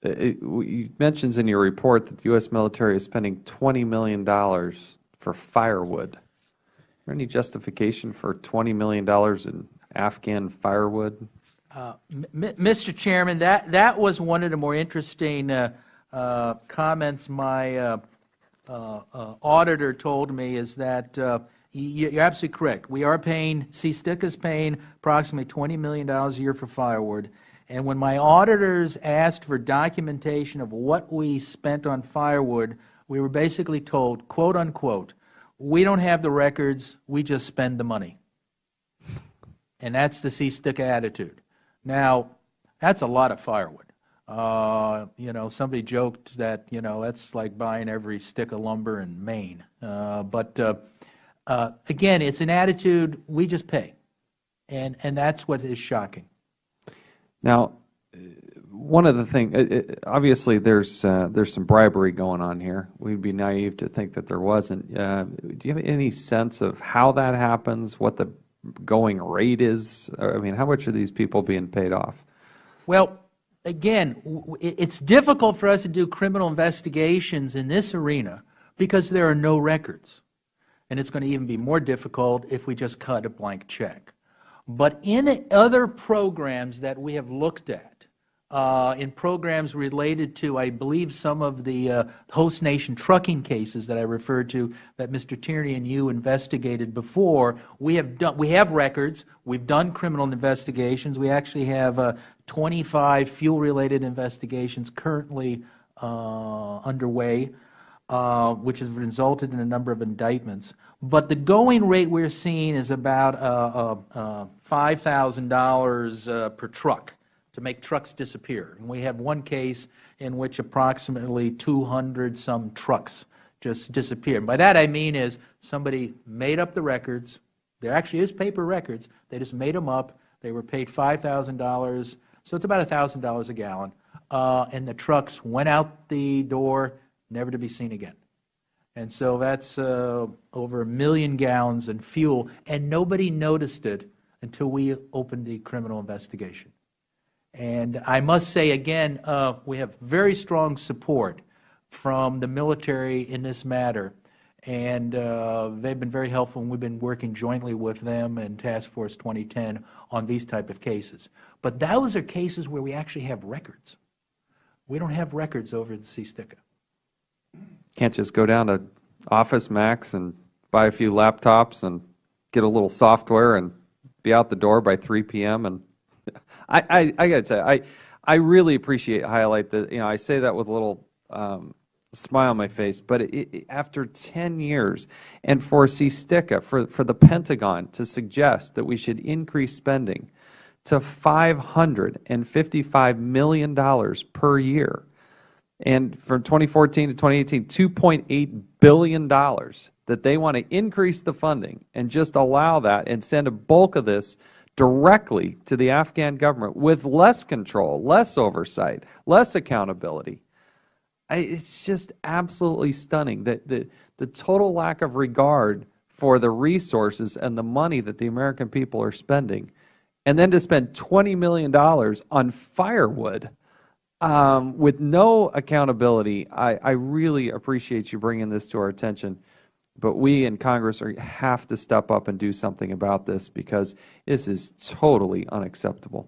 Does it mentions in your report that the U.S. military is spending $20 million for firewood. Is there any justification for $20 million in Afghan firewood? Mr. Chairman, that was one of the more interesting comments my auditor told me, is that you're absolutely correct. We are paying, CSTIC is paying approximately $20 million a year for firewood. And when my auditors asked for documentation of what we spent on firewood, we were basically told, quote unquote, we don't have the records, we just spend the money. And that's the CSTIC attitude. Now, that's a lot of firewood. Somebody joked that, that's like buying every stick of lumber in Maine. Again, it's an attitude, we just pay. And that's what is shocking. Now, one of the things, obviously there's some bribery going on here. We'd be naive to think that there wasn't. Do you have any sense of how that happens, what the going rate is? I mean, how much are these people being paid off? Well, again, it's difficult for us to do criminal investigations in this arena because there are no records. And it's going to even be more difficult if we just cut a blank check. But in other programs that we have looked at, in programs related to, I believe, some of the host nation trucking cases that I referred to that Mr. Tierney and you investigated before, we have records. We've done criminal investigations. We actually have 25 fuel-related investigations currently underway, which has resulted in a number of indictments. But the going rate we're seeing is about $5,000 per truck to make trucks disappear. And we have one case in which approximately 200-some trucks just disappeared. And by that I mean is somebody made up the records. There actually is paper records. They just made them up. They were paid $5,000, so it's about $1,000 a gallon. And the trucks went out the door, never to be seen again. And so that's over 1 million gallons in fuel, and nobody noticed it until we opened the criminal investigation. And I must say again, we have very strong support from the military in this matter, and they've been very helpful, and we've been working jointly with them and Task Force 2010 on these type of cases. But those are cases where we actually have records. We don't have records over at CSTICA. Can't just go down to Office Max and buy a few laptops and get a little software and be out the door by 3 p.m. And I got to tell you, I really appreciate highlight that. I say that with a little smile on my face. But after 10 years, and for CSTICA, for the Pentagon to suggest that we should increase spending to $555 million per year. And from 2014 to 2018, $2.8 billion that they want to increase the funding and just allow that and send a bulk of this directly to the Afghan government with less control, less oversight, less accountability. It's just absolutely stunning that the total lack of regard for the resources and the money that the American people are spending, and then to spend $20 million on firewood with no accountability. I really appreciate you bringing this to our attention, but we in Congress have to step up and do something about this because this is totally unacceptable.